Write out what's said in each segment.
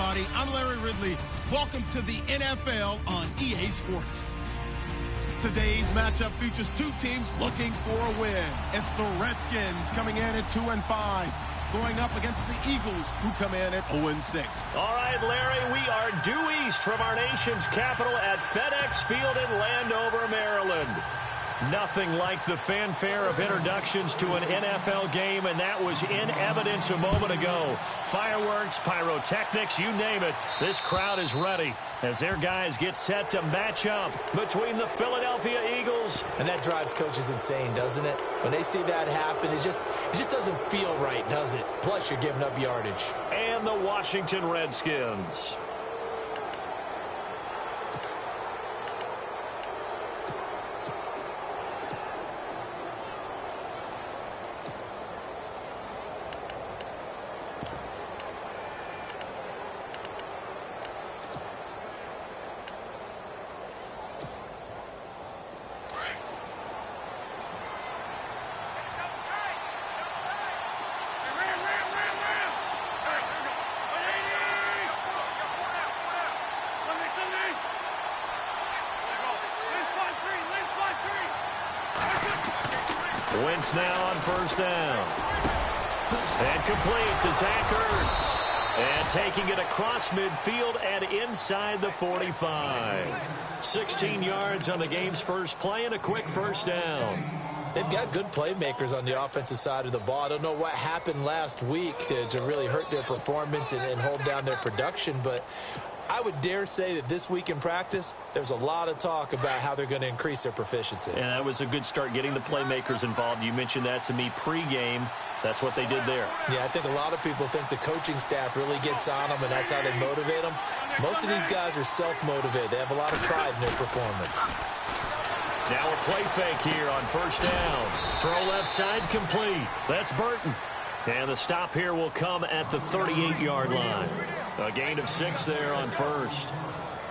everybody. I'm Larry Ridley. Welcome to the NFL on EA Sports. Today's matchup features two teams looking for a win. It's the Redskins coming in at 2-5, going up against the Eagles, who come in at 0-6. All right, Larry, we are due east from our nation's capital at FedEx Field in Landover, Maryland. Nothing like the fanfare of introductions to an NFL game, and that was in evidence a moment ago. Fireworks, pyrotechnics, you name it. This crowd is ready as their guys get set to match up between the Philadelphia Eagles. And that drives coaches insane, doesn't it? When they see that happen, it just doesn't feel right, does it? Plus, you're giving up yardage. And the Washington Redskins. Wentz now on first down. And complete to Zach Ertz. And taking it across midfield and inside the 45. 16 yards on the game's first play and a quick first down. They've got good playmakers on the offensive side of the ball. I don't know what happened last week to really hurt their performance and hold down their production, but I would dare say that this week in practice, there's a lot of talk about how they're going to increase their proficiency. And that was a good start, getting the playmakers involved. You mentioned that to me pregame. That's what they did there. Yeah, I think a lot of people think the coaching staff really gets on them, and that's how they motivate them. Most of these guys are self-motivated. They have a lot of pride in their performance. Now a play fake here on first down. Throw left side complete. That's Burton. And the stop here will come at the 38-yard line. A gain of 6 there on first.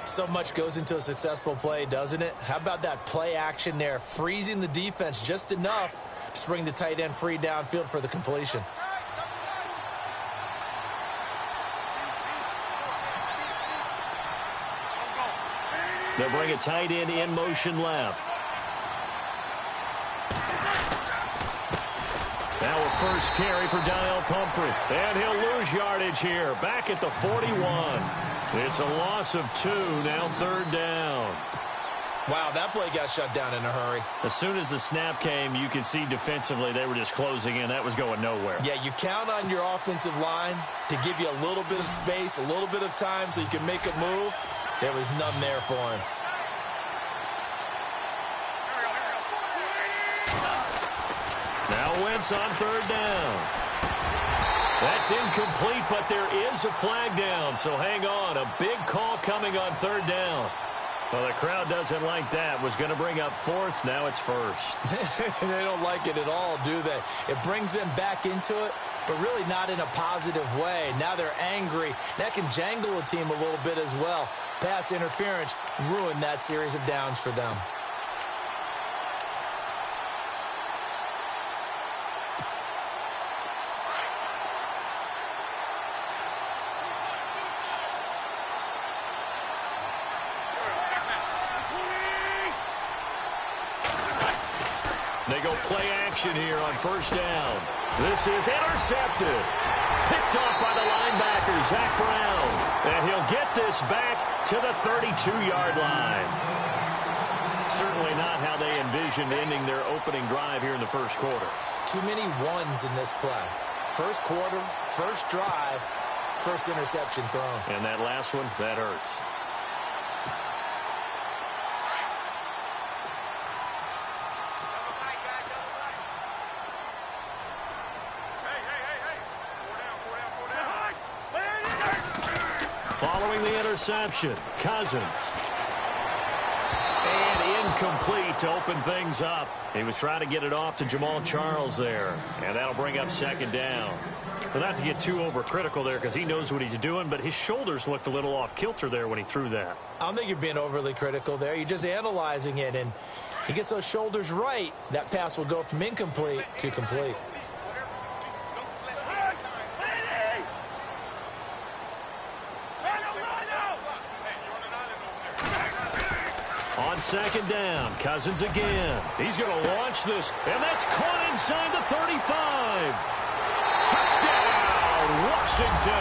So much goes into a successful play, doesn't it? How about that play action there, freezing the defense just enough to bring the tight end free downfield for the completion. They'll bring a tight end in motion left. Now a first carry for Donnell Pumphrey. And he'll lose yardage here. Back at the 41. It's a loss of 2. Now third down. Wow, that play got shut down in a hurry. As soon as the snap came, you could see defensively they were just closing in. That was going nowhere. Yeah, you count on your offensive line to give you a little bit of space, a little bit of time so you can make a move. There was none there for him. Now Wentz on third down. That's incomplete, but there is a flag down, so hang on. A big call coming on third down. Well, the crowd doesn't like that. Was going to bring up fourth. Now it's first. They don't like it at all, do they? It brings them back into it, but really not in a positive way. Now they're angry. That can jangle a team a little bit as well. Pass interference ruined that series of downs for them. They go play action here on first down. This is intercepted. Picked off by the linebacker, Zach Brown. And he'll get this back to the 32-yard line. Certainly not how they envisioned ending their opening drive here in the first quarter. Too many ones in this play. First quarter, first drive, first interception thrown. And that last one, that hurts. Following the interception, Cousins. And incomplete to open things up. He was trying to get it off to Jamal Charles there. And that'll bring up second down. But not to get too overcritical there because he knows what he's doing, but his shoulders looked a little off kilter there when he threw that. I don't think you're being overly critical there. You're just analyzing it, and he gets those shoulders right. That pass will go from incomplete to complete. On second down, Cousins again. He's going to launch this, and that's caught inside the 35. Touchdown, Washington.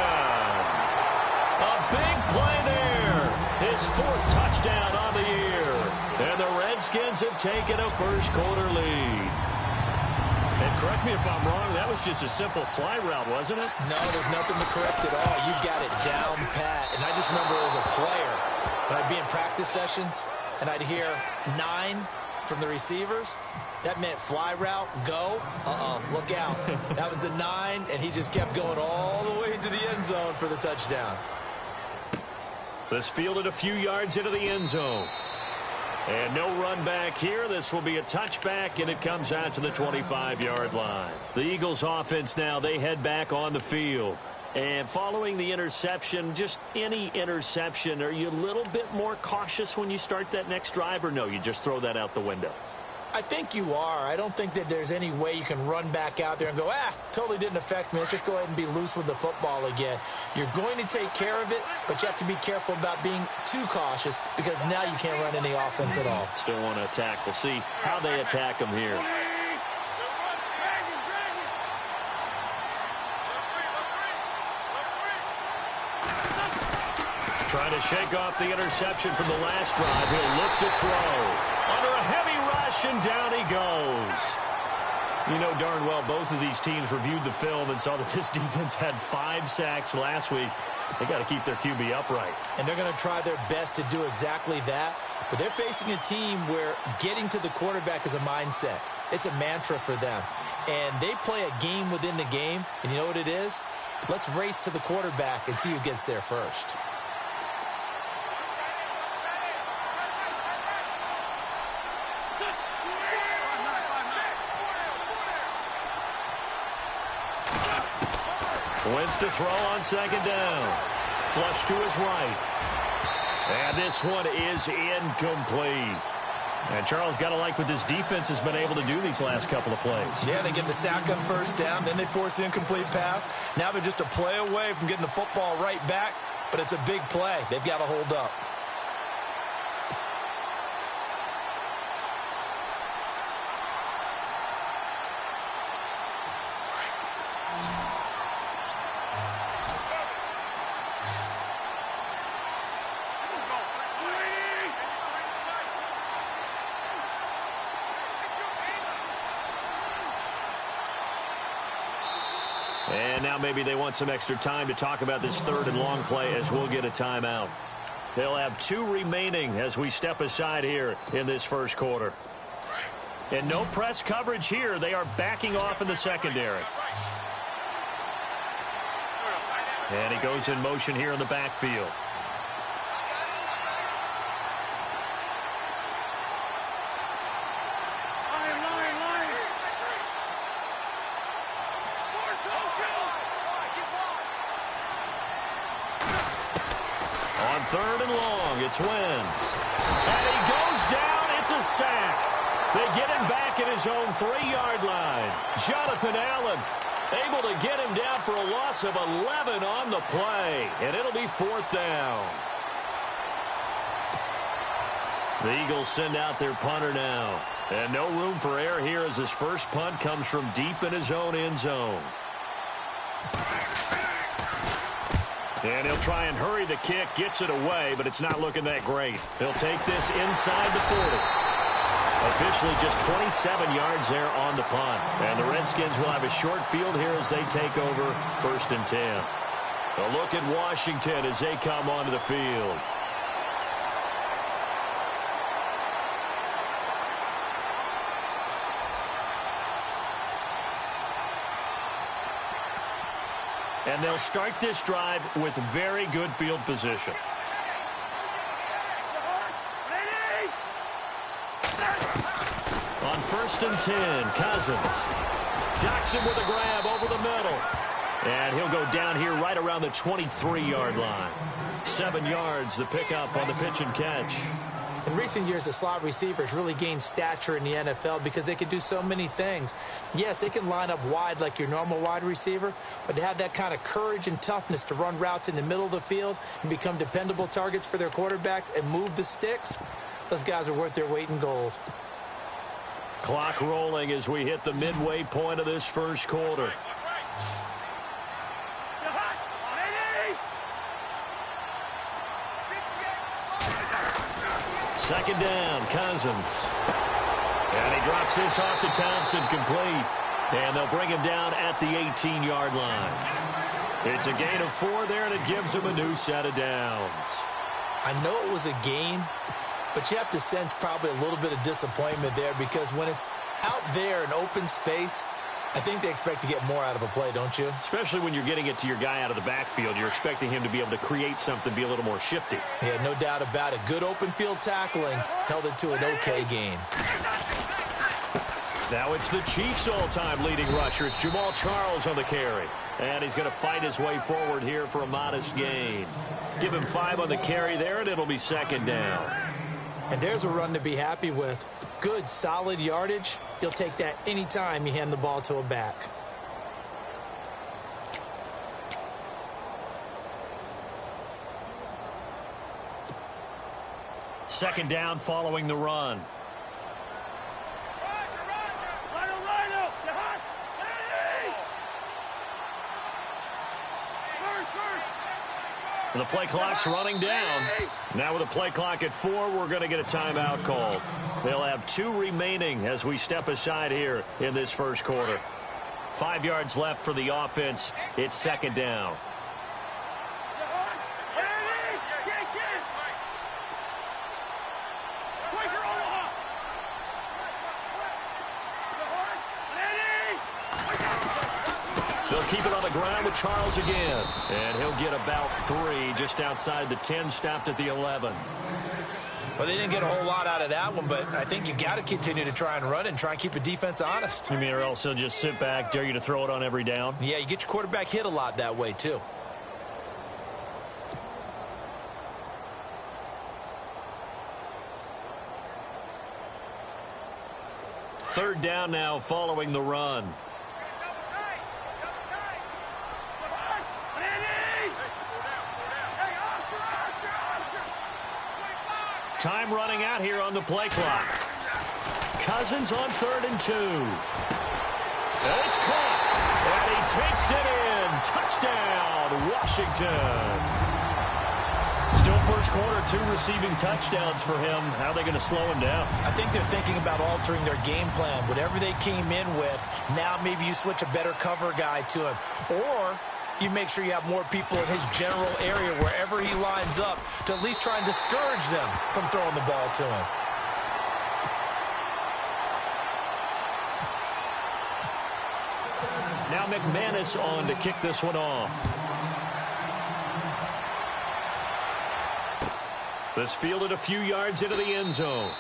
A big play there. His 4th touchdown on the year. And the Redskins have taken a first-quarter lead. And correct me if I'm wrong, that was just a simple fly route, wasn't it? No, there's nothing to correct at all. You've got it down pat. And I just remember as a player, when I'd be in practice sessions, and I'd hear 9 from the receivers, that meant fly route, go. Look out. That was the 9, and he just kept going all the way into the end zone for the touchdown. This fielded a few yards into the end zone. And no run back here. This will be a touchback, and it comes out to the 25-yard line. The Eagles offense now, they head back on the field. And following the interception, just any interception, are you a little bit more cautious when you start that next drive, or no, you just throw that out the window? I think you are. I don't think that there's any way you can run back out there and go, totally didn't affect me. Let's just go ahead and be loose with the football again. You're going to take care of it, but you have to be careful about being too cautious because now you can't run any offense at all. Still want to attack. We'll see how they attack them here. Trying to shake off the interception from the last drive. He'll look to throw. Under a heavy rush, and down he goes. You know darn well both of these teams reviewed the film and saw that this defense had 5 sacks last week. They got to keep their QB upright. And they're going to try their best to do exactly that. But they're facing a team where getting to the quarterback is a mindset. It's a mantra for them. And they play a game within the game. And you know what it is? Let's race to the quarterback and see who gets there first. Wentz to throw on second down. Flush to his right. And this one is incomplete. And Charles, got to like what this defense has been able to do these last couple of plays. Yeah, they get the sack on first down, then they force the incomplete pass. Now they're just a play away from getting the football right back, but it's a big play. They've got to hold up. And now maybe they want some extra time to talk about this 3rd and long play as we'll get a timeout. They'll have 2 remaining as we step aside here in this first quarter. And no press coverage here. They are backing off in the secondary. And he goes in motion here in the backfield. On 3rd and long, it's Wentz. And he goes down. It's a sack. They get him back at his own 3-yard line. Jonathan Allen able to get him down for a loss of 11 on the play. And it'll be 4th down. The Eagles send out their punter now. And no room for error here as his first punt comes from deep in his own end zone. And he'll try and hurry the kick, gets it away, but it's not looking that great. He'll take this inside the 40. Officially just 27 yards there on the punt. And the Redskins will have a short field here as they take over 1st and 10. A look at Washington as they come onto the field. And they'll start this drive with very good field position. On 1st and 10, Cousins docks him with a grab over the middle. And he'll go down here right around the 23-yard line. 7 yards, the pickup on the pitch and catch. In recent years, the slot receivers really gained stature in the NFL because they can do so many things. Yes, they can line up wide like your normal wide receiver, but to have that kind of courage and toughness to run routes in the middle of the field and become dependable targets for their quarterbacks and move the sticks, Those guys are worth their weight in gold. Clock rolling as we hit the midway point of this first quarter. Second down, Cousins. And he drops this off to Thompson, complete. And they'll bring him down at the 18-yard line. It's a gain of 4 there, and it gives him a new set of downs. I know it was a gain, but you have to sense probably a little bit of disappointment there, because when it's out there in open space, I think they expect to get more out of a play, don't you? Especially when you're getting it to your guy out of the backfield. You're expecting him to be able to create something, be a little more shifty. Yeah, no doubt about it. Good open field tackling held it to an okay gain. Now it's the Chiefs' all-time leading rusher. It's Jamal Charles on the carry. And he's going to fight his way forward here for a modest gain. Give him 5 on the carry there, and it'll be second down. And there's a run to be happy with. Good, solid yardage. You'll take that anytime you hand the ball to a back. Second down following the run. The play clock's running down. Now with the play clock at 4, we're going to get a timeout called. They'll have 2 remaining as we step aside here in this first quarter. 5 yards left for the offense. It's second down. They'll keep it on the ground with Charles again. And he'll get about 3 just outside the 10, stopped at the 11. Well, they didn't get a whole lot out of that one, but I think you got to continue to try and run and try and keep the defense honest. You mean or else they'll just sit back, dare you to throw it on every down? Yeah, you get your quarterback hit a lot that way, too. Third down now following the run. Time running out here on the play clock. Cousins on 3rd and 2. And it's caught. And he takes it in. Touchdown, Washington. Still first quarter, 2 receiving touchdowns for him. How are they going to slow him down? I think they're thinking about altering their game plan. Whatever they came in with, now maybe you switch a better cover guy to him. Or you make sure you have more people in his general area wherever he lines up to at least try and discourage them from throwing the ball to him. Now McManus on to kick this one off. This fielded a few yards into the end zone.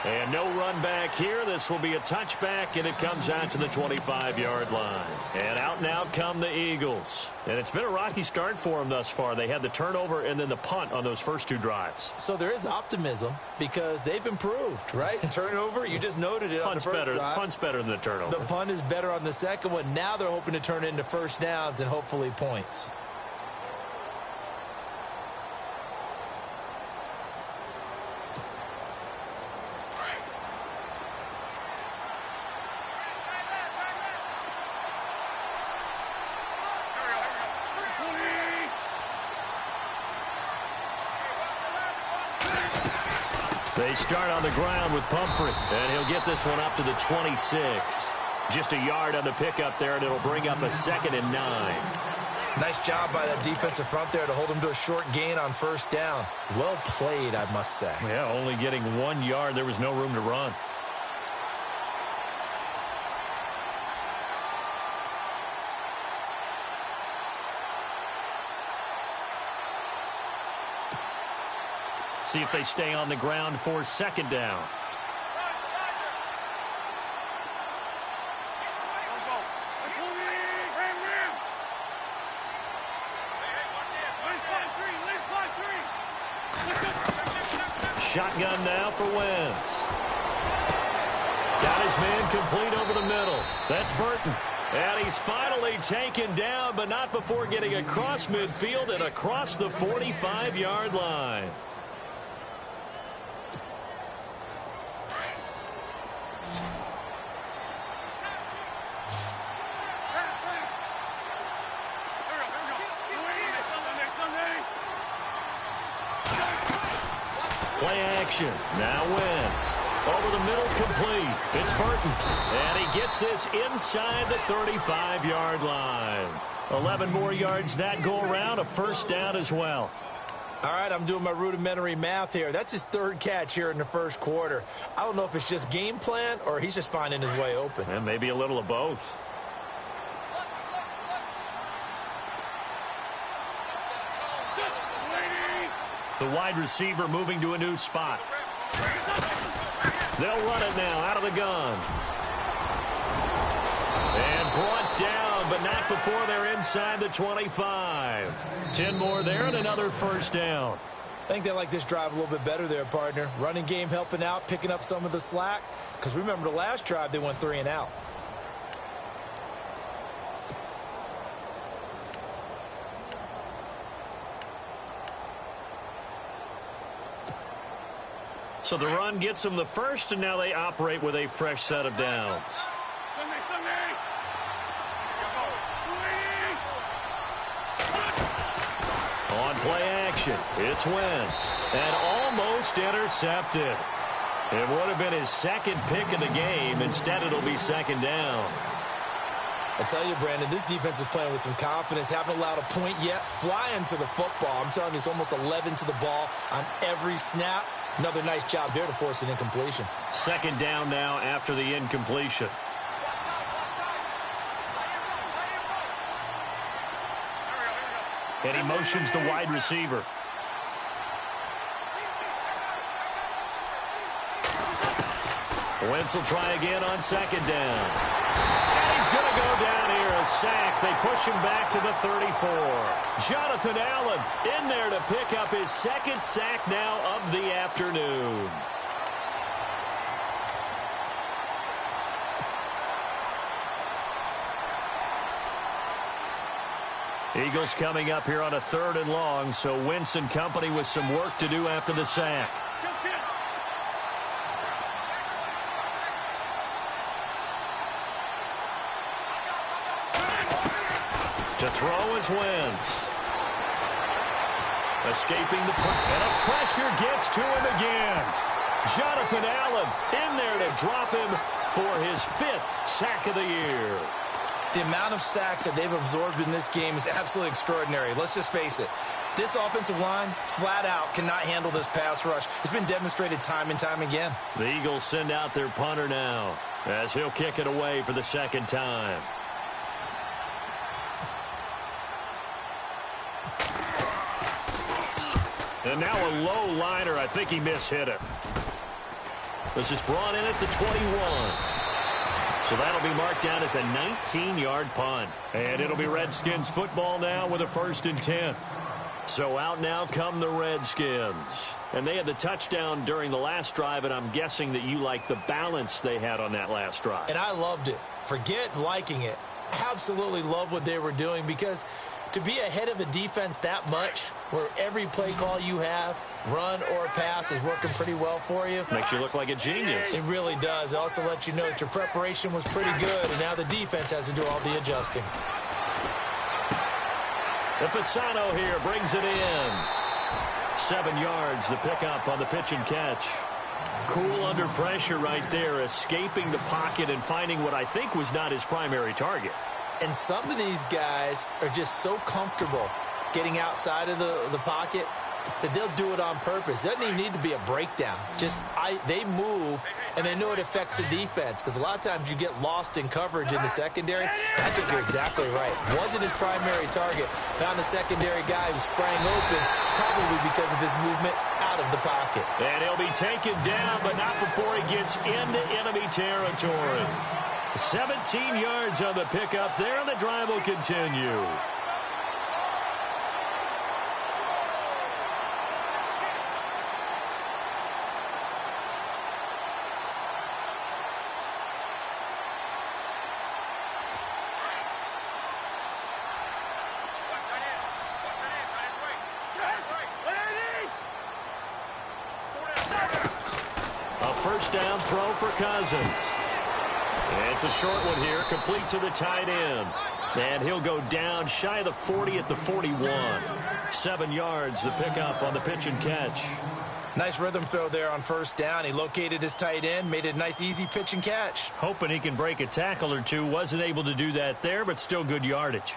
And no run back here. This will be a touchback, and it comes out to the 25-yard line. And out now come the Eagles. And it's been a rocky start for them thus far. They had the turnover and then the punt on those first 2 drives. So there is optimism because they've improved, right? Turnover, you just noted it on the first drive. Punt's better than the turnover. The punt is better on the second one. Now they're hoping to turn it into first downs and hopefully points. They start on the ground with Pumphrey, and he'll get this one up to the 26. Just a yard on the pickup there, and it'll bring up a 2nd and 9. Nice job by that defensive front there to hold him to a short gain on first down. Well played, I must say. Yeah, only getting 1 yard. There was no room to run. See if they stay on the ground for second down. Shotgun now for Wentz. Got his man complete over the middle. That's Burton. And he's finally taken down, but not before getting across midfield and across the 45-yard line. play action. Now Wentz. Over the middle, complete. It's Burton. And he gets this inside the 35-yard line. 11 more yards that go around, a first down as well. All right, I'm doing my rudimentary math here. That's his third catch here in the first quarter. I don't know if it's just game plan or he's just finding his way open. And maybe a little of both. The wide receiver moving to a new spot. They'll run it now out of the gun. And brought down, but not before they're inside the 25. 10 more there and another first down. I think they like this drive a little bit better there, partner. Running game helping out, picking up some of the slack. Because remember the last drive, they went 3 and out. So the run gets them the first, and now they operate with a fresh set of downs. On play action, it's Wentz. And almost intercepted. It would have been his second pick of the game. Instead, it'll be second down. I tell you, Brandon, this defense is playing with some confidence. Haven't allowed a point yet. Flying to the football. I'm telling you, it's almost 11 to the ball on every snap. Another nice job there to force an incompletion. Second down now after the incompletion. And he motions the wide receiver. Wentz will try again on second down. And he's going to go down here, a sack. They push him back to the 34. Jonathan Allen in there to pick up his second sack now of the afternoon. Eagles coming up here on a 3rd and long, so Wentz and company with some work to do after the sack. To throw is Wentz. Escaping the and a pressure gets to him again. Jonathan Allen in there to drop him for his 5th sack of the year. The amount of sacks that they've absorbed in this game is absolutely extraordinary. Let's just face it. This offensive line, flat out, cannot handle this pass rush. It's been demonstrated time and time again. The Eagles send out their punter now as he'll kick it away for the second time. And now a low liner. I think he mishit it. This is brought in at the 21. So that'll be marked down as a 19-yard punt. And it'll be Redskins football now with a 1st and 10. So out now come the Redskins. And they had the touchdown during the last drive, and I'm guessing that you like the balance they had on that last drive. And I loved it. Forget liking it. Absolutely love what they were doing, because to be ahead of a defense that much, where every play call you have, run or pass, is working pretty well for you. Makes you look like a genius. It really does. It also lets you know that your preparation was pretty good, and now the defense has to do all the adjusting. The Fasano here brings it in. 7 yards, the pickup on the pitch and catch. Cool under pressure right there, escaping the pocket and finding what I think was not his primary target. And some of these guys are just so comfortable getting outside of the pocket that they'll do it on purpose. It doesn't even need to be a breakdown. They move, and they know it affects the defense, because a lot of times you get lost in coverage in the secondary. I think you're exactly right. Wasn't his primary target. Found a secondary guy who sprang open, probably because of his movement out of the pocket. And he'll be taken down, but not before he gets into enemy territory. 17 yards on the pickup there, and the drive will continue. A first down throw for Cousins. And it's a short one here, complete to the tight end. And he'll go down shy of the 40 at the 41. 7 yards, the pickup on the pitch and catch. Nice rhythm throw there on first down. He located his tight end, made it a nice easy pitch and catch. Hoping he can break a tackle or two. Wasn't able to do that there, but still good yardage.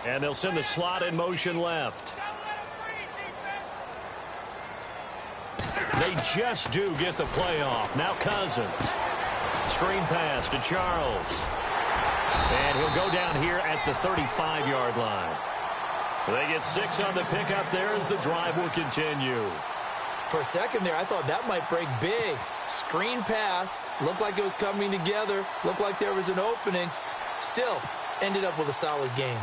And they'll send the slot in motion left. They just do get the play off. Now Cousins. Screen pass to Charles. And he'll go down here at the 35-yard line. They get 6 on the pickup there as the drive will continue. For a second there, I thought that might break big. Screen pass. Looked like it was coming together. Looked like there was an opening. Still, ended up with a solid game.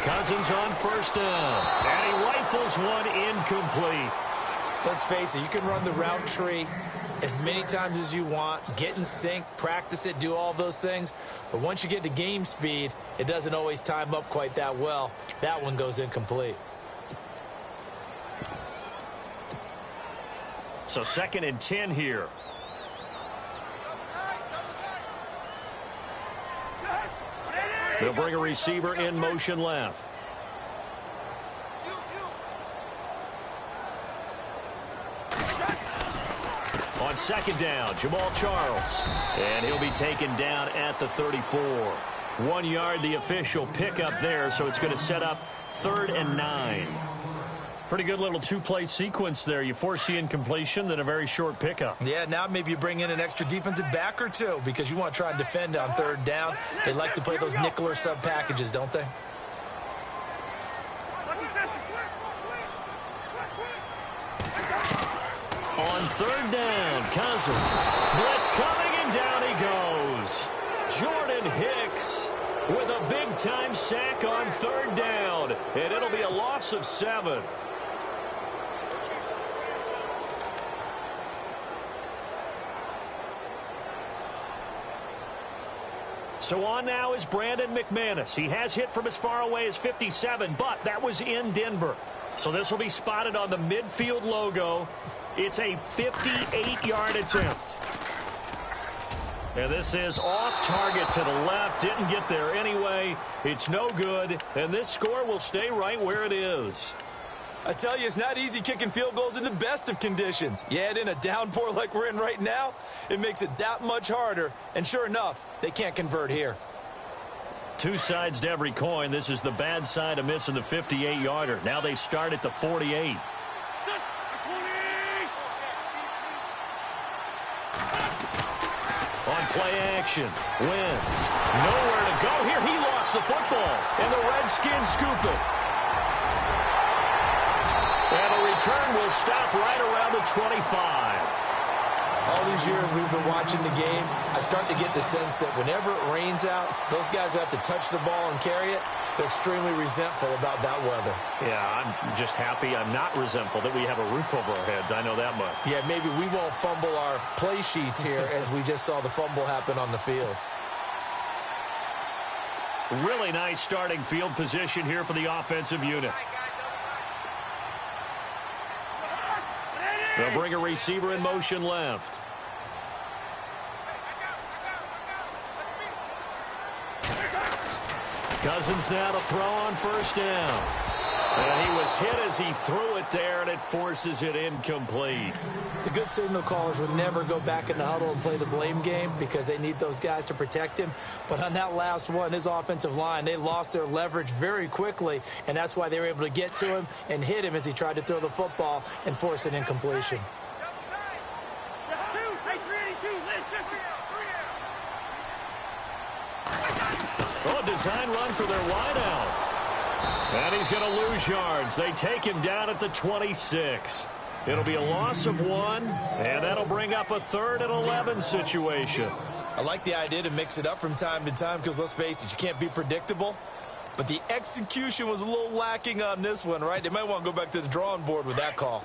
Cousins on first down. And he rifles one incomplete. Let's face it, you can run the route tree as many times as you want, get in sync, practice it, do all those things. But once you get to game speed, it doesn't always time up quite that well. That one goes incomplete. So 2nd and 10 here. They'll bring a receiver in motion left. On 2nd down, Jamal Charles. And he'll be taken down at the 34. 1 yard, the official pickup there, so it's going to set up 3rd and 9. Pretty good little two-play sequence there. You force the incompletion, then a very short pickup. Yeah, now maybe you bring in an extra defensive back or two because you want to try and defend on 3rd down. They like to play those nickel or sub packages, don't they? On 3rd down, Cousins. Blitz coming, and down he goes. Jordan Hicks with a big-time sack on 3rd down, and it'll be a loss of 7. So on now is Brandon McManus. He has hit from as far away as 57, but that was in Denver. So this will be spotted on the midfield logo. It's a 58-yard attempt. And this is off target to the left. Didn't get there anyway. It's no good. And this score will stay right where it is. I tell you, it's not easy kicking field goals in the best of conditions. You add in a downpour like we're in right now, it makes it that much harder. And sure enough, they can't convert here. Two sides to every coin. This is the bad side of missing the 58-yarder. Now they start at the 48. On play action, Wentz. Nowhere to go here. He lost the football, and the Redskins scoop it. And the return will stop right around the 25. All these years we've been watching the game, I start to get the sense that whenever it rains out, those guys who have to touch the ball and carry it, they're extremely resentful about that weather. Yeah, I'm just happy I'm not resentful that we have a roof over our heads. I know that much. Yeah, maybe we won't fumble our play sheets here as we just saw the fumble happen on the field. Really nice starting field position here for the offensive unit. They'll bring a receiver in motion left. Cousins now to throw on first down. And he was hit as he threw it there, and it forces it incomplete. The good signal callers would never go back in the huddle and play the blame game because they need those guys to protect him. But on that last one, his offensive line, they lost their leverage very quickly, and that's why they were able to get to him and hit him as he tried to throw the football and force an incompletion. Oh, design run for their wideout. And he's going to lose yards. They take him down at the 26. It'll be a loss of 1, and that'll bring up a 3rd and 11 situation. I like the idea to mix it up from time to time because, let's face it, you can't be predictable. But the execution was a little lacking on this one, right? They might want to go back to the drawing board with that call.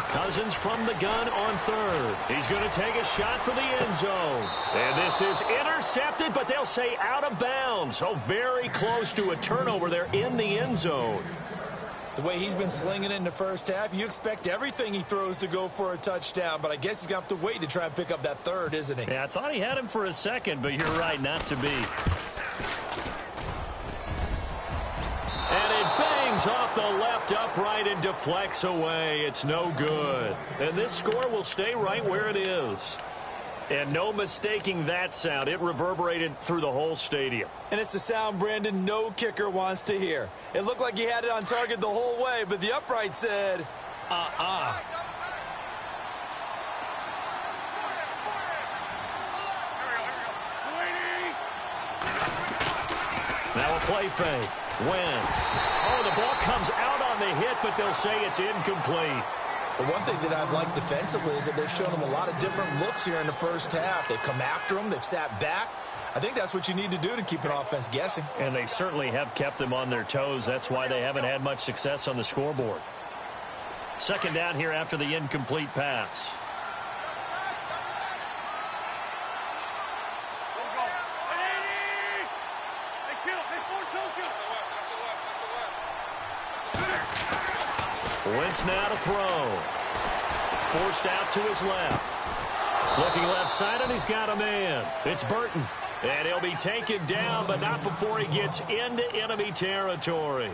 Cousins from the gun on third. He's going to take a shot for the end zone. And this is intercepted, but they'll say out of bounds. So very close to a turnover there in the end zone. The way he's been slinging it in the first half, you expect everything he throws to go for a touchdown, but I guess he's going to have to wait to try and pick up that third, isn't he? Yeah, I thought he had him for a second, but you're right, not to be. And it bangs off the left upright and deflects away. It's no good. And this score will stay right where it is. And no mistaking that sound. It reverberated through the whole stadium. And it's the sound, Brandon, no kicker wants to hear. It looked like he had it on target the whole way, but the upright said, uh-uh. Now a play fake. Wentz. Oh, the ball comes out on the hit, but they'll say it's incomplete. The one thing that I've liked defensively is that they've shown him a lot of different looks here in the first half. They've come after him. They've sat back. I think that's what you need to do to keep an offense guessing. And they certainly have kept them on their toes. That's why they haven't had much success on the scoreboard. Second down here after the incomplete pass. Wentz now to throw. Forced out to his left. Looking left side, and he's got a man. It's Burton. And he'll be taken down, but not before he gets into enemy territory.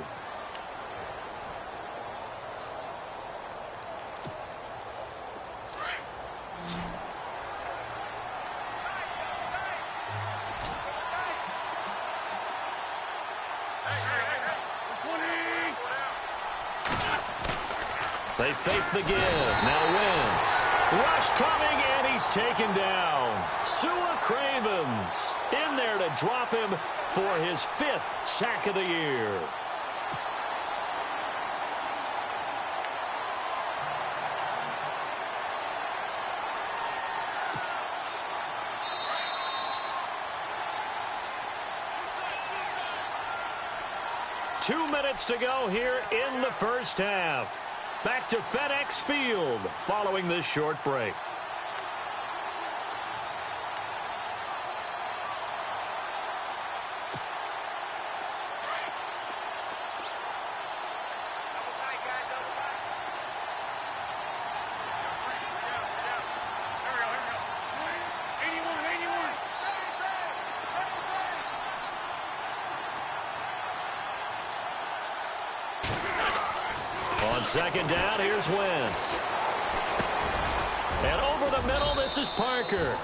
They fake the give. Now Wentz. Rush coming, and he's taken down. Sua Cravens in there to drop him for his 5th sack of the year. Two minutes to go here in the first half. Back to FedEx Field following this short break. On second down, here's Wentz. And over the middle, this is Parker.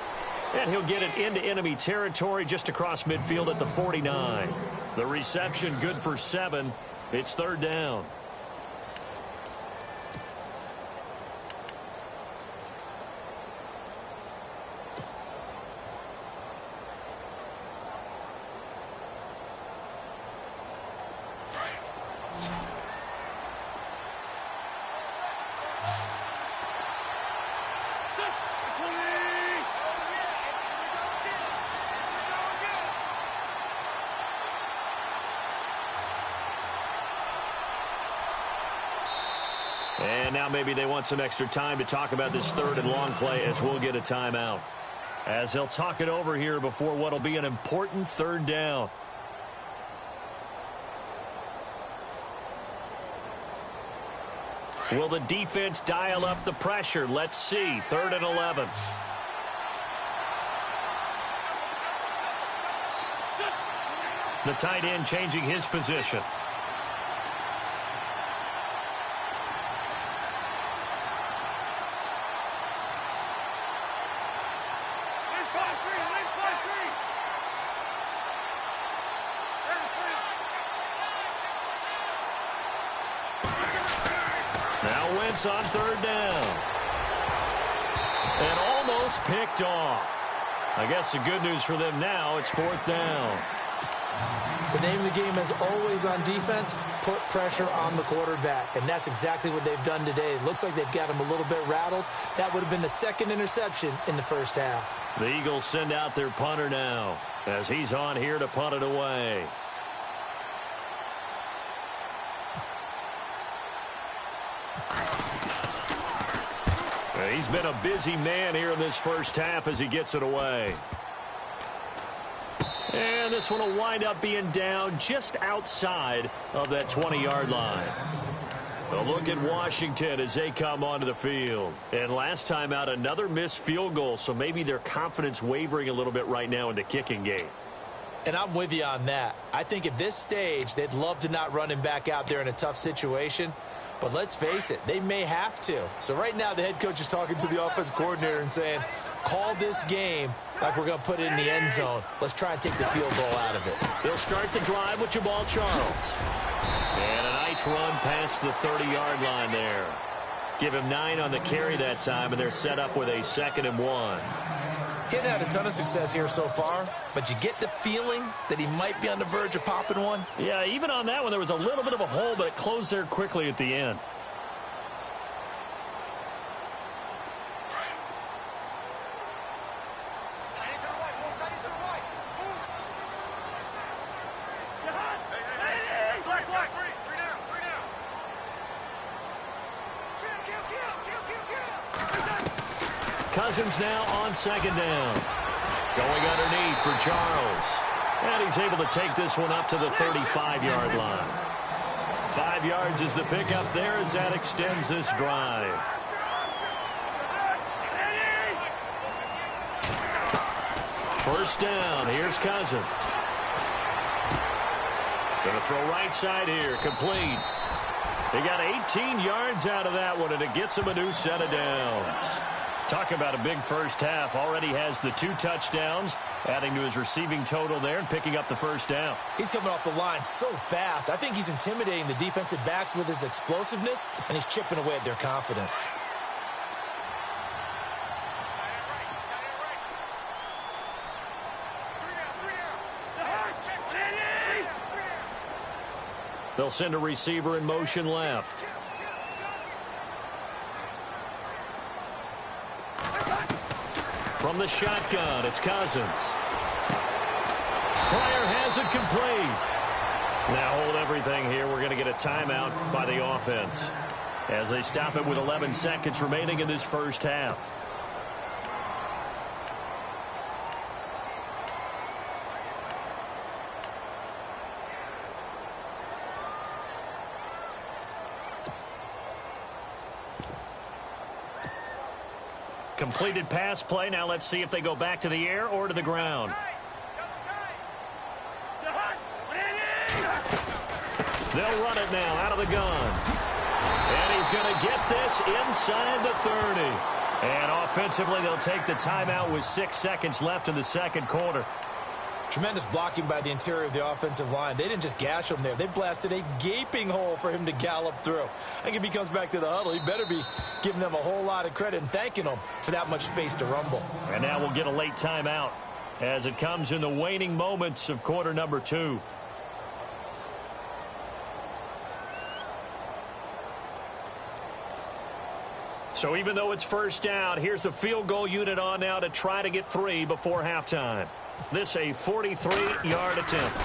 And he'll get it into enemy territory just across midfield at the 49. The reception good for 7. It's third down. And now maybe they want some extra time to talk about this third and long play as we'll get a timeout. As they'll talk it over here before what will be an important third down. Will the defense dial up the pressure? Let's see. 3rd and 11. The tight end changing his position. On third down. And almost picked off. I guess the good news for them now, it's 4th down. The name of the game is always on defense, put pressure on the quarterback. And that's exactly what they've done today. It looks like they've got him a little bit rattled. That would have been the second interception in the first half. The Eagles send out their punter now as he's on here to punt it away. He's been a busy man here in this first half as he gets it away. And this one will wind up being down just outside of that 20-yard line. A look at Washington as they come onto the field. And last time out, another missed field goal, so maybe their confidence wavering a little bit right now in the kicking game. And I'm with you on that. I think at this stage, they'd love to not run him back out there in a tough situation. But let's face it, they may have to. So right now, the head coach is talking to the offense coordinator and saying, call this game like we're going to put it in the end zone. Let's try and take the field goal out of it. They'll start the drive with Jamal Charles. And a nice run past the 30-yard line there. Give him 9 on the carry that time, and they're set up with a 2nd and 1. Getting had a ton of success here so far, but you get the feeling that he might be on the verge of popping one. Yeah, even on that one, there was a little bit of a hole, but it closed there quickly at the end. Cousins now on 2nd down. Going underneath for Charles. And he's able to take this one up to the 35-yard line. 5 yards is the pickup there as that extends this drive. First down. Here's Cousins. Going to throw right side here. Complete. He got 18 yards out of that one, and it gets him a new set of downs. Talk about a big first half. Already has the 2 touchdowns, adding to his receiving total there and picking up the first down. He's coming off the line so fast. I think he's intimidating the defensive backs with his explosiveness, and he's chipping away at their confidence. They'll send a receiver in motion left. From the shotgun, it's Cousins. Pryor has it complete. Now hold everything here. We're going to get a timeout by the offense as they stop it with 11 seconds remaining in this first half. Completed pass play. Now let's see if they go back to the air or to the ground. They'll run it now out of the gun. And he's going to get this inside the 30. And offensively, they'll take the timeout with 6 seconds left in the second quarter. Tremendous blocking by the interior of the offensive line. They didn't just gash him there. They blasted a gaping hole for him to gallop through. I think if he comes back to the huddle, he better be giving them a whole lot of credit and thanking them for that much space to rumble. And now we'll get a late timeout as it comes in the waning moments of quarter number 2. So even though it's first down, here's the field goal unit on now to try to get 3 before halftime. This a 43-yard attempt.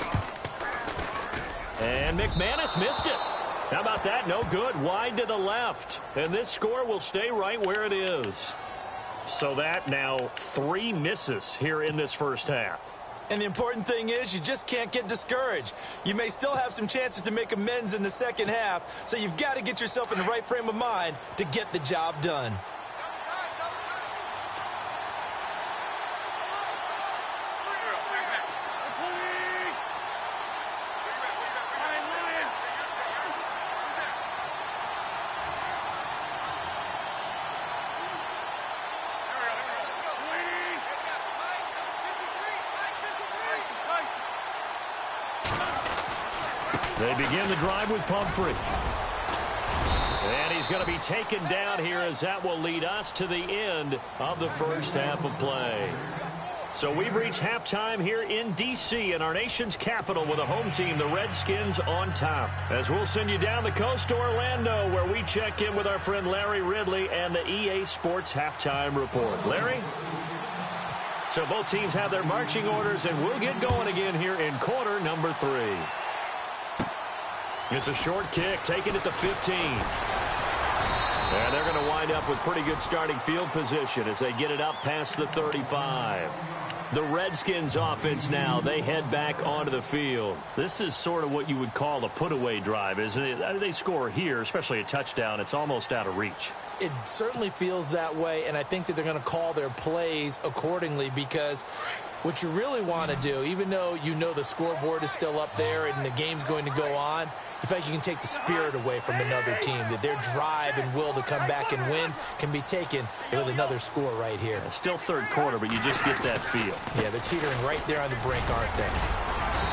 And McManus missed it. How about that? No good. Wide to the left. And this score will stay right where it is. So that now 3 misses here in this first half. And the important thing is you just can't get discouraged. You may still have some chances to make amends in the second half, so you've got to get yourself in the right frame of mind to get the job done. They begin the drive with Pumphrey. And he's going to be taken down here as that will lead us to the end of the first half of play. So we've reached halftime here in D.C. in our nation's capital with a home team, the Redskins, on top. As we'll send you down the coast to Orlando, where we check in with our friend Larry Ridley and the EA Sports Halftime Report. Larry? So both teams have their marching orders, and we'll get going again here in quarter number 3. It's a short kick, taking it to 15. And they're going to wind up with pretty good starting field position as they get it up past the 35. The Redskins offense now, they head back onto the field. This is sort of what you would call a put-away drive, isn't it? They score here, especially a touchdown. It's almost out of reach. It certainly feels that way, and I think that they're going to call their plays accordingly, because what you really want to do, even though you know the scoreboard is still up there and the game's going to go on, in fact, you can take the spirit away from another team, that their drive and will to come back and win can be taken with another score right here. It's still third quarter, but you just get that feel. Yeah, they're teetering right there on the brink, aren't they?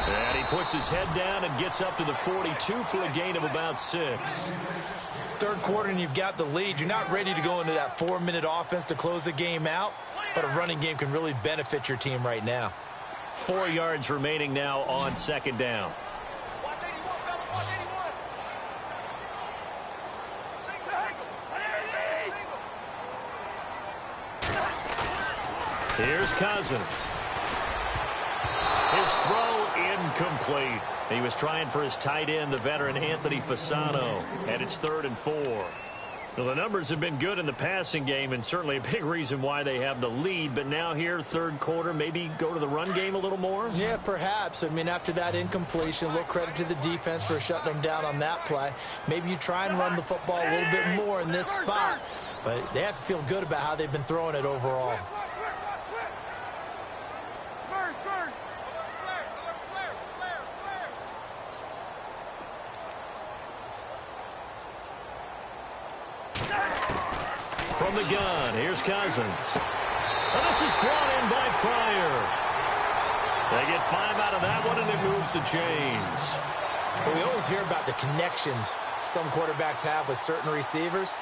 And he puts his head down and gets up to the 42 for a gain of about 6. Third quarter and you've got the lead. You're not ready to go into that 4-minute offense to close the game out, but a running game can really benefit your team right now. 4 yards remaining now on second down. Here's Cousins. His throw incomplete. He was trying for his tight end, the veteran Anthony Fasano, and it's 3rd and 4. Well, the numbers have been good in the passing game, and certainly a big reason why they have the lead. But now here, third quarter, maybe go to the run game a little more? Yeah, perhaps. I mean, after that incompletion, a little credit to the defense for shutting them down on that play. Maybe you try and run the football a little bit more in this spot. But they have to feel good about how they've been throwing it overall. From the gun, here's Cousins. And this is brought in by Pryor. They get 5 out of that one, and it moves the chains. Well, we always hear about the connections some quarterbacks have with certain receivers.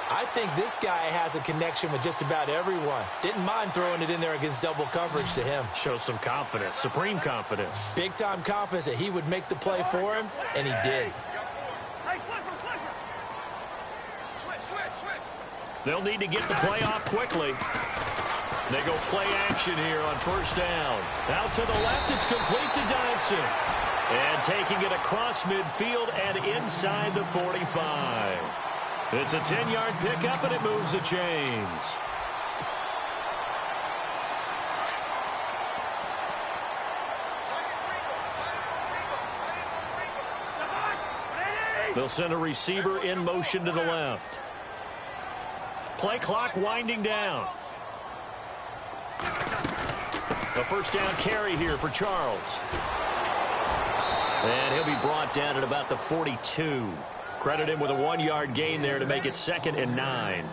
I think this guy has a connection with just about everyone. Didn't mind throwing it in there against double coverage to him. Shows some confidence, supreme confidence. Big-time confidence that he would make the play for him, and he did. They'll need to get the play off quickly. They go play action here on first down. Out to the left, it's complete to Dodson. And taking it across midfield and inside the 45. It's a 10-yard pickup, and it moves the chains. They'll send a receiver in motion to the left. Play clock winding down. A first down carry here for Charles. And he'll be brought down at about the 42. Credit him with a 1-yard gain there to make it 2nd and 9.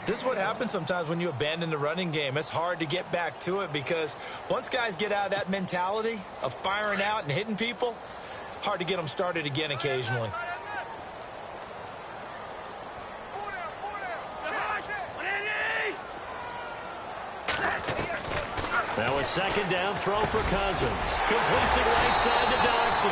This is what happens sometimes when you abandon the running game. It's hard to get back to it because once guys get out of that mentality of firing out and hitting people, hard to get them started again occasionally. Now a second down throw for Cousins. Completes it right side to Dodson.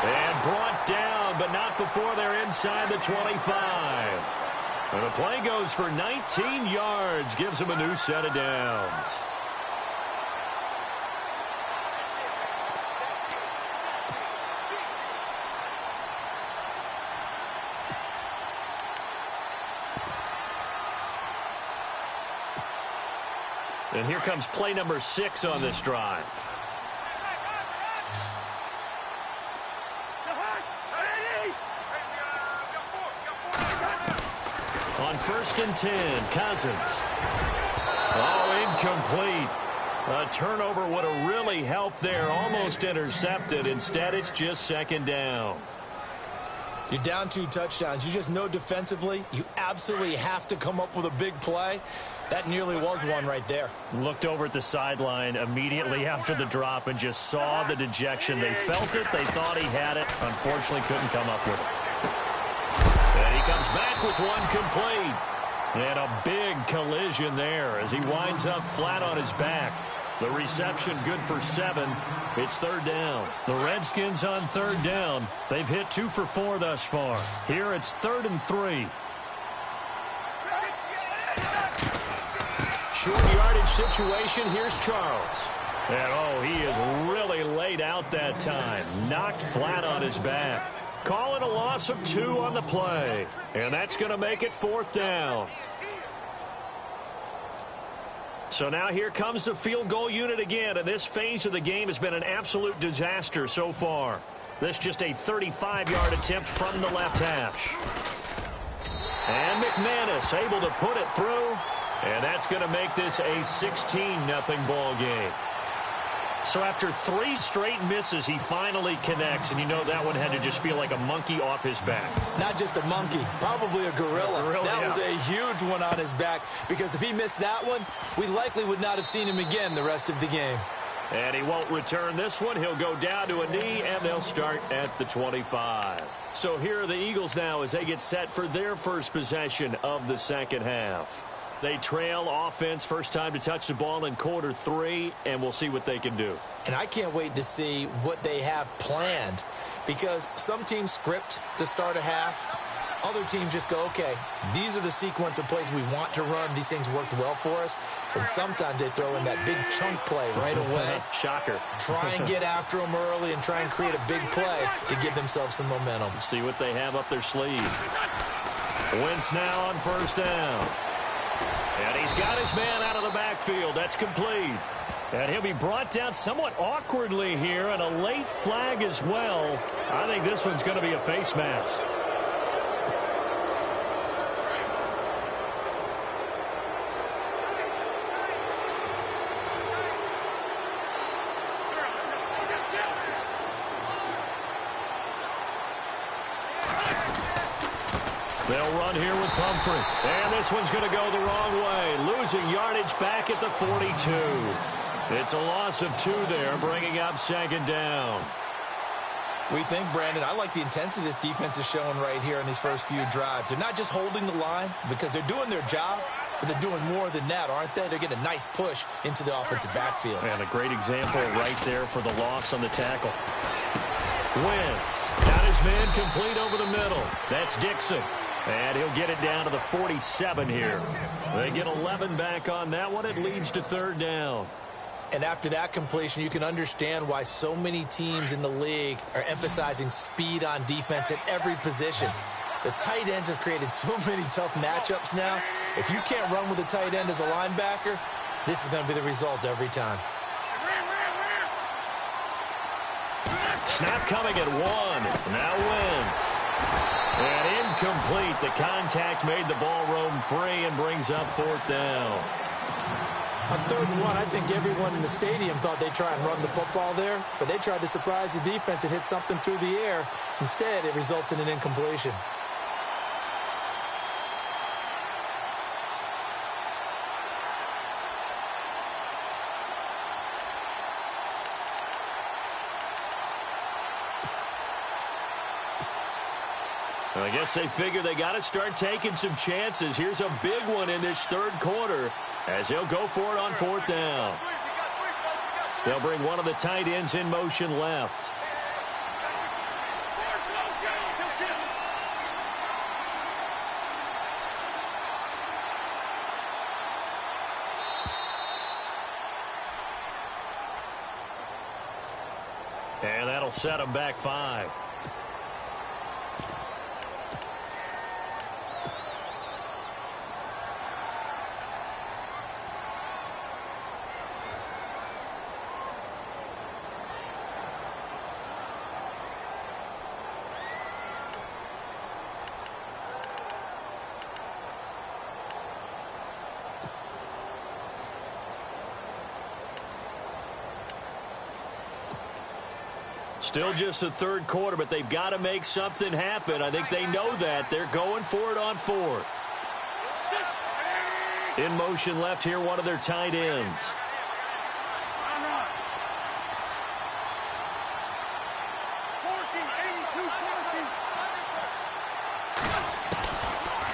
And brought down, but not before they're inside the 25. And the play goes for 19 yards. Gives them a new set of downs. And here comes play number 6 on this drive. On 1st and 10, Cousins. Oh, incomplete. A turnover would have really helped there. Almost intercepted. Instead, it's just 2nd down. You're down 2 touchdowns. You just know defensively you absolutely have to come up with a big play. That nearly was one right there. Looked over at the sideline immediately after the drop and just saw the dejection. They felt it. They thought he had it. Unfortunately, couldn't come up with it. And he comes back with one complete. And a big collision there as he winds up flat on his back. The reception good for 7. It's third down. The Redskins on third down. They've hit 2 for 4 thus far. Here it's 3rd and 3. Short yardage situation. Here's Charles. And, he is really laid out that time. Knocked flat on his back. Call it a loss of 2 on the play. And that's going to make it 4th down. So now here comes the field goal unit again, and this phase of the game has been an absolute disaster so far. This just a 35-yard attempt from the left hash. And McManus able to put it through, and that's going to make this a 16-0 ball game. So after 3 straight misses, he finally connects, and you know that one had to just feel like a monkey off his back. Not just a monkey, probably a gorilla. That was a huge one on his back, because if he missed that one, we likely would not have seen him again the rest of the game. And he won't return this one. He'll go down to a knee, and they'll start at the 25. So here are the Eagles now as they get set for their first possession of the second half. They trail offense, first time to touch the ball in quarter 3, and we'll see what they can do. And I can't wait to see what they have planned, because some teams script to start a half. Other teams just go, okay, these are the sequence of plays we want to run. These things worked well for us. And sometimes they throw in that big chunk play right away. Shocker. Try and get after them early and try and create a big play to give themselves some momentum. See what they have up their sleeve. Wentz now on first down. And he's got his man out of the backfield. That's complete. And he'll be brought down somewhat awkwardly here, and a late flag as well. I think this one's going to be a face mask. They'll run here with Pumphrey. And this one's going to go the wrong way. Losing yardage back at the 42. It's a loss of 2 there, bringing up second down. We think, Brandon, I like the intensity this defense is showing right here in these first few drives. They're not just holding the line because they're doing their job, but they're doing more than that, aren't they? They're getting a nice push into the offensive backfield. And a great example right there for the loss on the tackle. Wentz got his man complete over the middle. That's Dixon. And he'll get it down to the 47 here. They get 11 back on that one. It leads to third down. And after that completion, you can understand why so many teams in the league are emphasizing speed on defense at every position. The tight ends have created so many tough matchups now. If you can't run with a tight end as a linebacker, this is going to be the result every time. Snap coming at 1. Now Wentz. And incomplete. The contact made the ball roam free and brings up fourth down. On 3rd and 1, I think everyone in the stadium thought they'd try and run the football there, but they tried to surprise the defense and hit something through the air. Instead, it results in an incompletion. I guess they figure they got to start taking some chances. Here's a big one in this third quarter as he'll go for it on fourth down. They'll bring one of the tight ends in motion left. And that'll set him back 5. Still just the third quarter, but they've got to make something happen. I think they know that. They're going for it on fourth. In motion left here, one of their tight ends.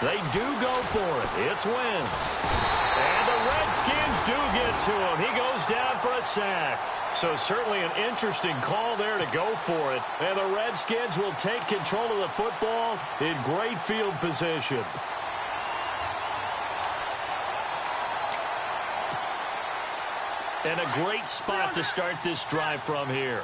They do go for it. It's Wentz. And the Redskins do get to him. He goes down for a sack. So certainly an interesting call there to go for it. And the Redskins will take control of the football in great field position. And a great spot to start this drive from here.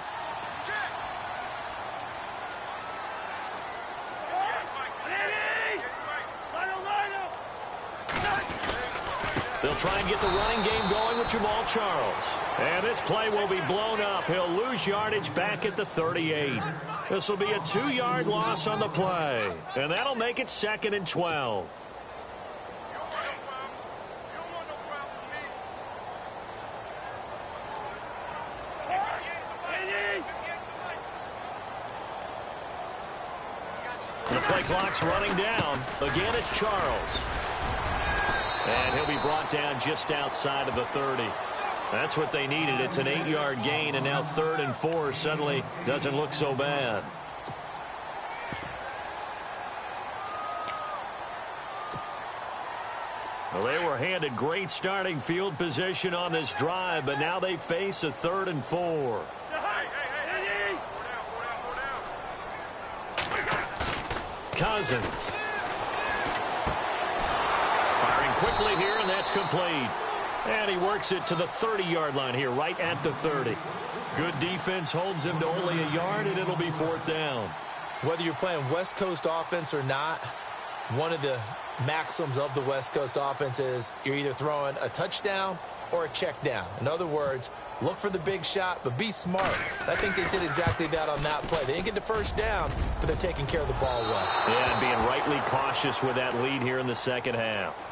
They'll try and get the running game going with Jamal Charles. And this play will be blown up. He'll lose yardage back at the 38. This will be a 2-yard loss on the play. And that'll make it 2nd and 12. The play clock's running down. Again, it's Charles. And he'll be brought down just outside of the 30. That's what they needed. It's an 8-yard gain, and now 3rd and 4 suddenly doesn't look so bad. Well, they were handed great starting field position on this drive, but now they face a 3rd and 4. Cousins. Firing quickly here, and that's complete. And he works it to the 30-yard line here, right at the 30. Good defense holds him to only a yard, and it'll be 4th down. Whether you're playing West Coast offense or not, one of the maxims of the West Coast offense is you're either throwing a touchdown or a check down. In other words, look for the big shot, but be smart. I think they did exactly that on that play. They didn't get the first down, but they're taking care of the ball well. Yeah, and being rightly cautious with that lead here in the second half.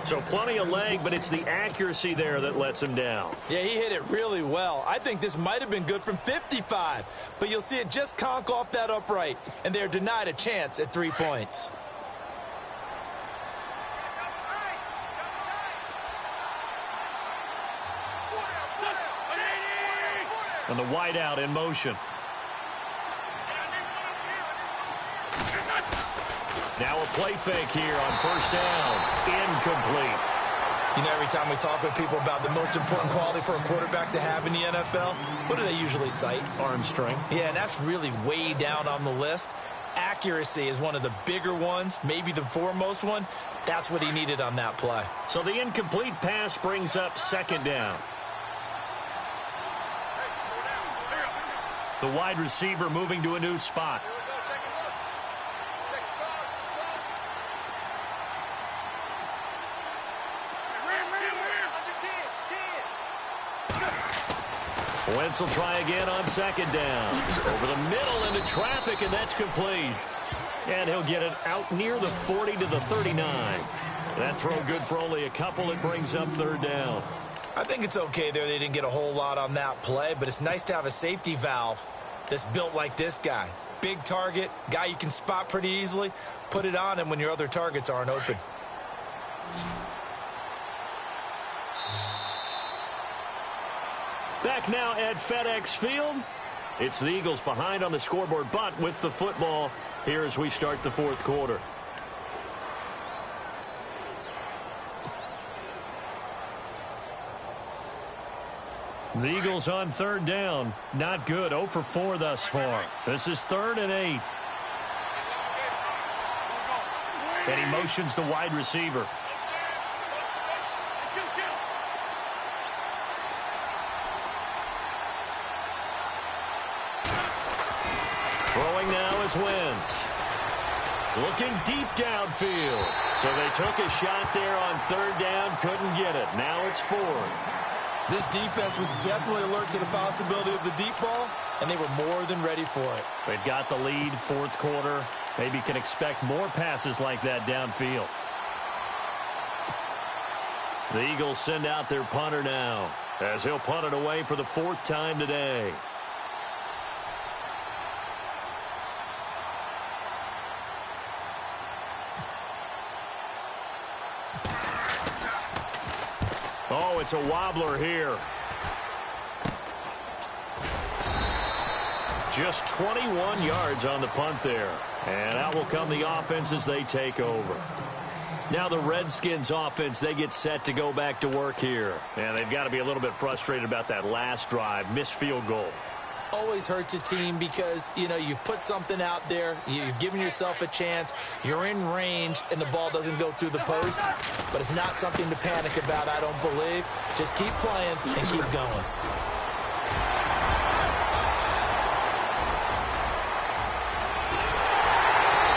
So plenty of leg, but it's the accuracy there that lets him down. Yeah, he hit it really well. I think this might have been good from 55, but you'll see it just conk off that upright, and they're denied a chance at 3 points. And the wideout in motion. Now a play fake here on 1st down. Incomplete. You know, every time we talk with people about the most important quality for a quarterback to have in the NFL, what do they usually cite? Arm strength. Yeah, and that's really way down on the list. Accuracy is one of the bigger ones, maybe the foremost one. That's what he needed on that play. So the incomplete pass brings up 2nd down. The wide receiver moving to a new spot. Wentz will try again on 2nd down. Over the middle into traffic, and that's complete. And he'll get it out near the 40 to the 39. That throw good for only a couple. It brings up 3rd down. I think it's okay there. They didn't get a whole lot on that play, but it's nice to have a safety valve that's built like this guy. Big target, guy you can spot pretty easily. Put it on him when your other targets aren't open. Back now at FedEx Field. It's the Eagles behind on the scoreboard, but with the football here as we start the 4th quarter. The Eagles on 3rd down. Not good. 0 for 4 thus far. This is 3rd and 8. And he motions the wide receiver. Throwing now is Wentz. Looking deep downfield. So they took a shot there on 3rd down. Couldn't get it. Now it's 4th. This defense was definitely alert to the possibility of the deep ball, and they were more than ready for it. They've got the lead, 4th quarter. Maybe can expect more passes like that downfield. The Eagles send out their punter now, as he'll punt it away for the 4th time today. Oh, it's a wobbler here. Just 21 yards on the punt there. And out will come the offense as they take over. Now the Redskins offense, they get set to go back to work here. And they've got to be a little bit frustrated about that last drive, missed field goal. Always hurts a team because, you know, you've put something out there, you've given yourself a chance, you're in range, and the ball doesn't go through the post. But it's not something to panic about, I don't believe. Just keep playing and keep going.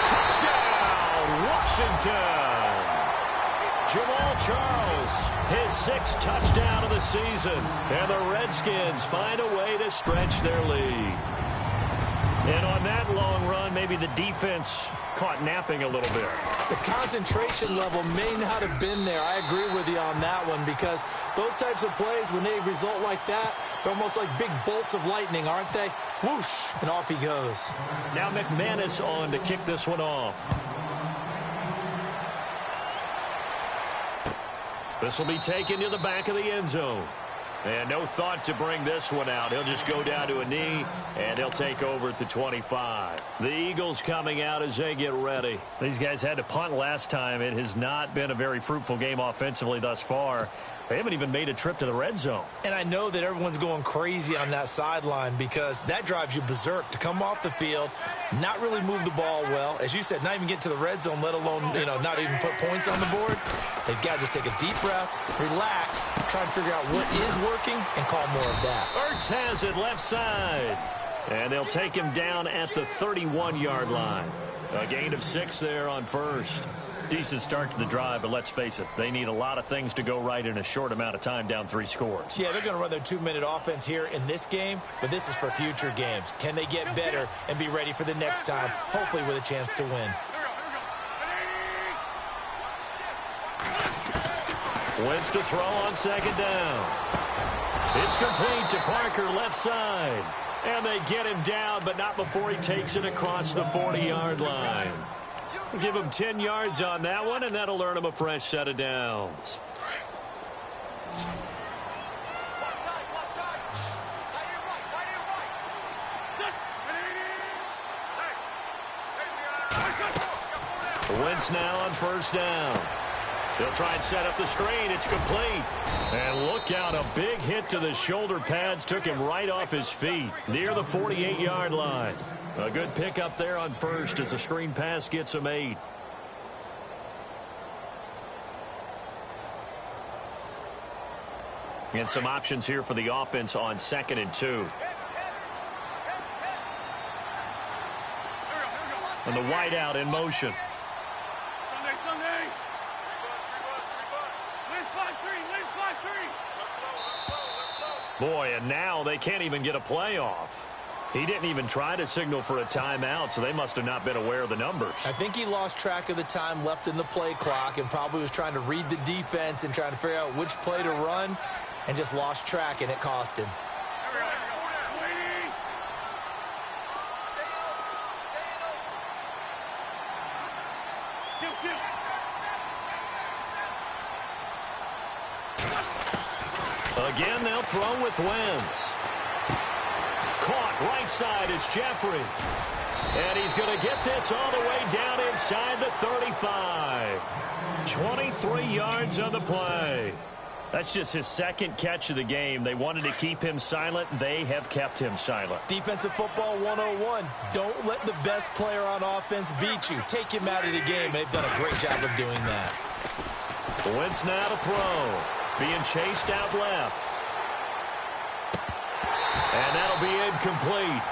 Touchdown, Washington! Jamal Charles, his 6th touchdown of the season. And the Redskins find a way to stretch their lead. And on that long run, maybe the defense caught napping a little bit. The concentration level may not have been there. I agree with you on that one because those types of plays, when they result like that, they're almost like big bolts of lightning, aren't they? Whoosh, and off he goes. Now McManus on to kick this one off. This will be taken to the back of the end zone. And no thought to bring this one out. He'll just go down to a knee, and they'll take over at the 25. The Eagles coming out as they get ready. These guys had to punt last time. It has not been a very fruitful game offensively thus far. They haven't even made a trip to the red zone. And I know that everyone's going crazy on that sideline because that drives you berserk to come off the field, not really move the ball well. As you said, not even get to the red zone, let alone, not even put points on the board. They've got to just take a deep breath, relax, try and figure out what is working, and call more of that. Ertz has it left side. And they'll take him down at the 31-yard line. A gain of 6 there on first. Decent start to the drive, but let's face it, they need a lot of things to go right in a short amount of time, down 3 scores. Yeah, they're going to run their 2-minute offense here in this game, but this is for future games. Can they get better and be ready for the next time, hopefully with a chance to win? Wentz to throw on 2nd down. It's complete to Parker left side. And they get him down, but not before he takes it across the 40-yard line. Give him 10 yards on that one, and that'll earn him a fresh set of downs. Wentz now on 1st down. They'll try and set up the screen. It's complete. And look out, a big hit to the shoulder pads took him right off his feet near the 48-yard line. A good pickup there on 1st as the screen pass gets him 8. And some options here for the offense on 2nd and 2. And the wideout in motion. Boy, and now they can't even get a playoff. He didn't even try to signal for a timeout, so they must have not been aware of the numbers. I think he lost track of the time left in the play clock and probably was trying to read the defense and trying to figure out which play to run and just lost track, and it cost him. Again, they'll throw with Wentz. Caught right side is Jeffrey. And he's going to get this all the way down inside the 35. 23 yards on the play. That's just his 2nd catch of the game. They wanted to keep him silent. They have kept him silent. Defensive football 101. Don't let the best player on offense beat you. Take him out of the game. They've done a great job of doing that. Wentz now to throw. Being chased out left. And that'll be incomplete.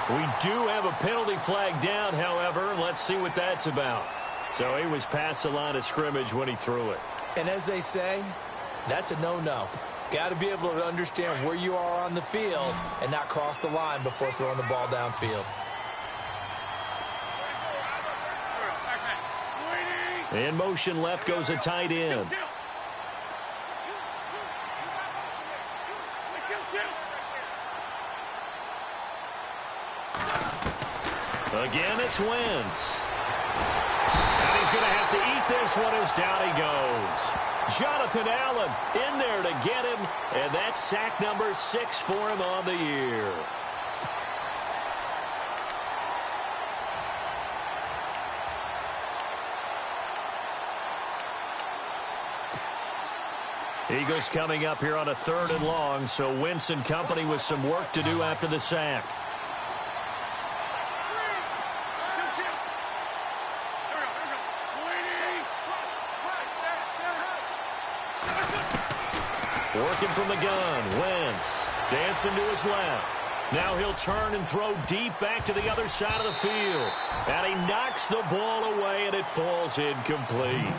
We do have a penalty flag down, however. Let's see what that's about. So he was past the line of scrimmage when he threw it. And as they say, that's a no-no. Got to be able to understand where you are on the field and not cross the line before throwing the ball downfield. In motion left goes a tight end. Again, it's Wentz. And he's going to have to eat this one as down he goes. Jonathan Allen in there to get him, and that's sack number 6 for him on the year. Eagles coming up here on a 3rd and long, so Wentz and company with some work to do after the sack. Working from the gun, Wentz dancing to his left. Now he'll turn and throw deep back to the other side of the field. And he knocks the ball away, and it falls incomplete.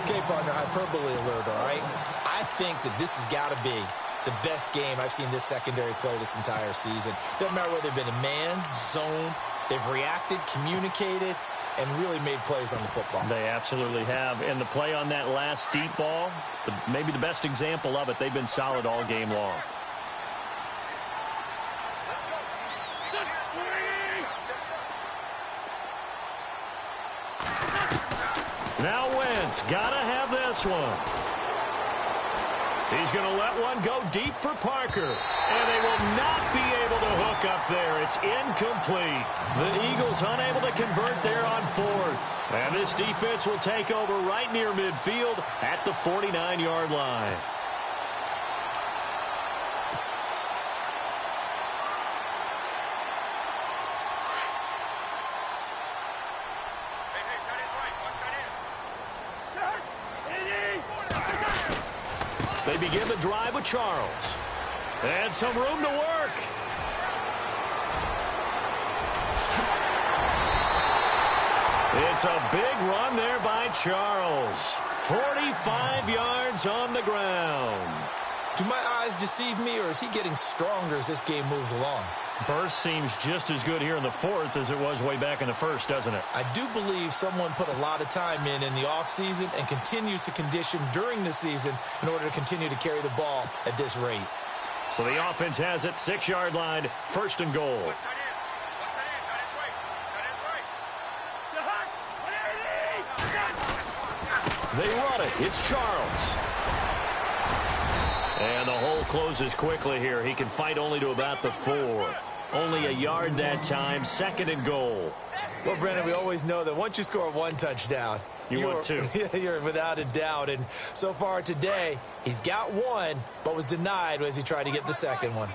Okay, partner, hyperbole alert, all right? I think that this has got to be the best game I've seen this secondary play this entire season. Doesn't matter whether they've been in man, zone, they've reacted, communicated, and really made plays on the football. They absolutely have. And the play on that last deep ball, maybe the best example of it, they've been solid all game long. Now Wentz, gotta have this one. He's going to let one go deep for Parker. And they will not be able to hook up there. It's incomplete. The Eagles unable to convert there on 4th. And this defense will take over right near midfield at the 49-yard line. They begin the drive with Charles. And some room to work. It's a big run there by Charles. 45 yards on the ground. Do my eyes deceive me, or is he getting stronger as this game moves along? Burst seems just as good here in the 4th as it was way back in the 1st, doesn't it? I do believe someone put a lot of time in the offseason and continues to condition during the season in order to continue to carry the ball at this rate. So the offense has it, 6-yard line, 1st and goal. They run it. It's Charles. And the hole closes quickly here. He can fight only to about the 4. Only a yard that time, 2nd and goal. Well, Brennan, we always know that once you score 1 touchdown, want 2. You're without a doubt. And so far today, he's got 1, but was denied as he tried to get the 2nd one.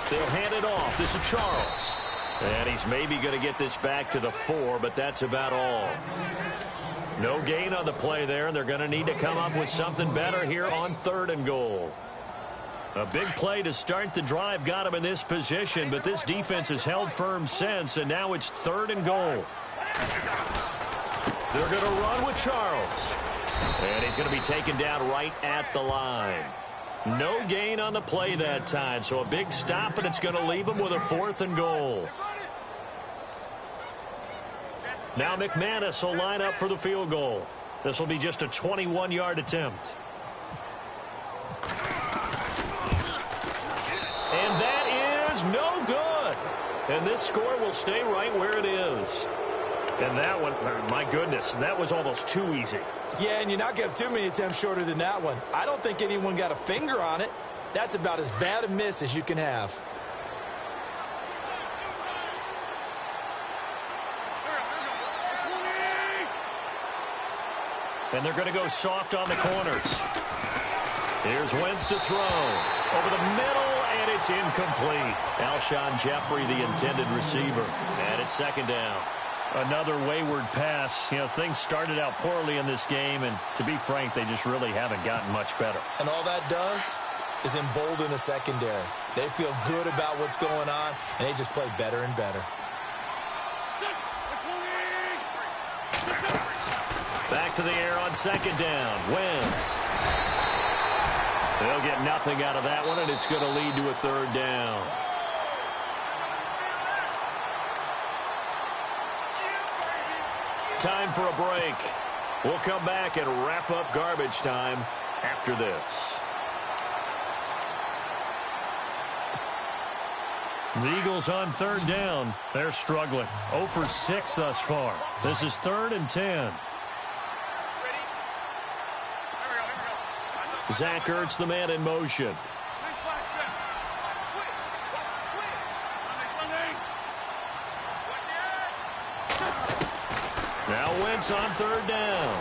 They'll hand it off. This is Charles. And he's maybe going to get this back to the 4, but that's about all. No gain on the play there, and they're going to need to come up with something better here on 3rd and goal. A big play to start the drive got him in this position, but this defense has held firm since, and now it's 3rd and goal. They're going to run with Charles. And he's going to be taken down right at the line. No gain on the play that time, so a big stop, and it's going to leave him with a 4th and goal. Now McManus will line up for the field goal. This will be just a 21-yard attempt. And that is no good. And this score will stay right where it is. And that one, my goodness, that was almost too easy. Yeah, and you're not going to have too many attempts shorter than that one. I don't think anyone got a finger on it. That's about as bad a miss as you can have. And they're going to go soft on the corners. Here's Wentz to throw. Over the middle, and it's incomplete. Alshon Jeffrey, the intended receiver. And it's 2nd down. Another wayward pass. You know, things started out poorly in this game, and to be frank, they just really haven't gotten much better. And all that does is embolden a secondary. They feel good about what's going on, and they just play better and better. Back to the air on 2nd down. Wentz. They'll get nothing out of that one, and it's going to lead to a 3rd down. Time for a break. We'll come back and wrap up garbage time after this. The Eagles on 3rd down. They're struggling. 0 for 6 thus far. This is 3rd and 10. Zach Ertz, the man in motion. Now Wentz on third down.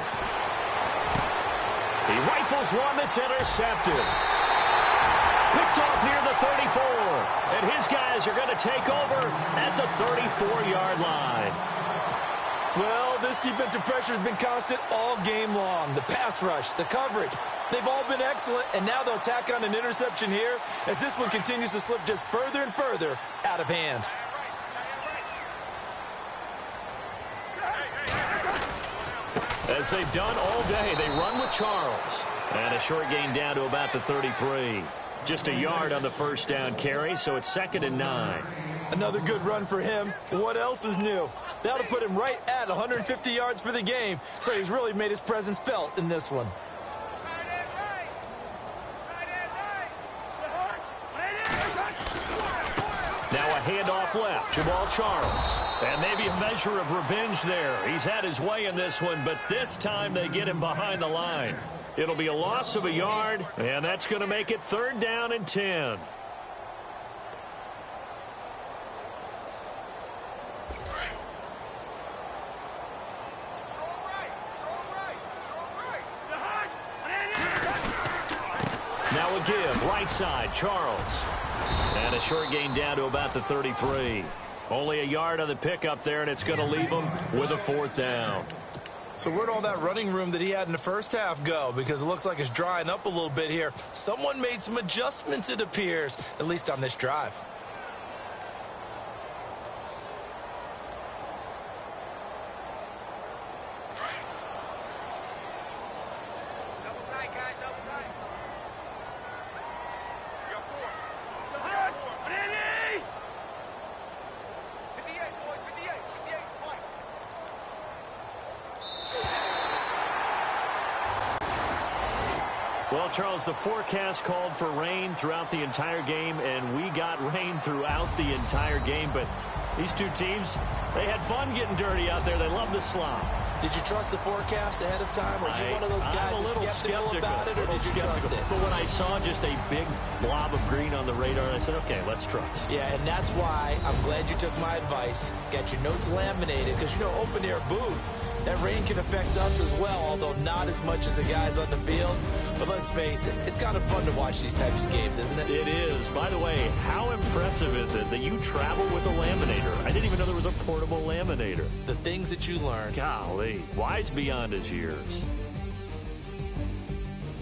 He rifles one that's intercepted. Picked off near the 34. And his guys are going to take over at the 34-yard line. Well, this defensive pressure has been constant all game long. The pass rush, the coverage, they've all been excellent, and now they'll tack on an interception here as this one continues to slip just further and further out of hand. As they've done all day, they run with Charles. And a short gain down to about the 33. Just a yard on the first down carry, so it's 2nd and 9. Another good run for him. What else is new? That'll put him right at 150 yards for the game, so he's really made his presence felt in this one. Now a handoff left, Jamal Charles. And maybe a measure of revenge there. He's had his way in this one, but this time they get him behind the line. It'll be a loss of a yard, and that's going to make it 3rd down and 10. Now a give, right side, Charles. And a short gain down to about the 33. Only a yard on the pickup there, and it's going to leave him with a 4th down. So where'd all that running room that he had in the first half go? Because it looks like it's drying up a little bit here. Someone made some adjustments, it appears, at least on this drive. Well, Charles, the forecast called for rain throughout the entire game, and we got rain throughout the entire game. But these two teams, they had fun getting dirty out there. They love the slop. Did you trust the forecast ahead of time? Or are you one of those guys I'm a little skeptical about it, or did you trust it? But when I saw just a big blob of green on the radar, I said, okay, let's trust. Yeah, and that's why I'm glad you took my advice. Get your notes laminated, because, you know, open air booth. That rain can affect us as well, although not as much as the guys on the field. But let's face it, it's kind of fun to watch these types of games, isn't it? It is. By the way, how impressive is it that you travel with a laminator? I didn't even know there was a portable laminator. The things that you learn. Golly, wise beyond his years.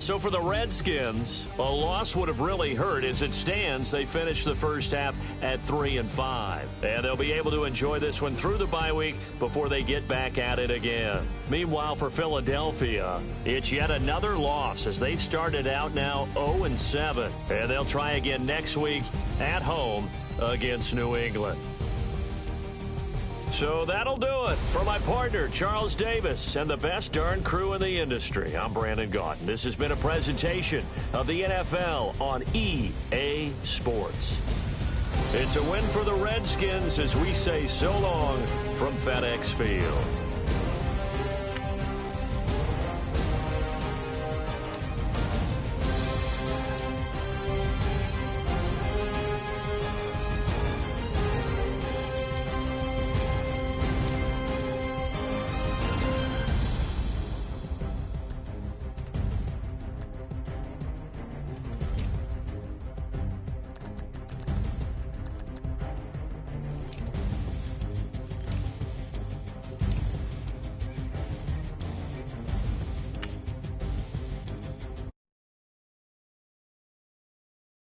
So for the Redskins, a loss would have really hurt. As it stands, they finished the first half at 3-5. And they'll be able to enjoy this one through the bye week before they get back at it again. Meanwhile, for Philadelphia, it's yet another loss as they've started out now 0-7. And they'll try again next week at home against New England. So that'll do it. For my partner, Charles Davis, and the best darn crew in the industry, I'm Brandon Gaudin. This has been a presentation of the NFL on EA Sports. It's a win for the Redskins as we say so long from FedEx Field.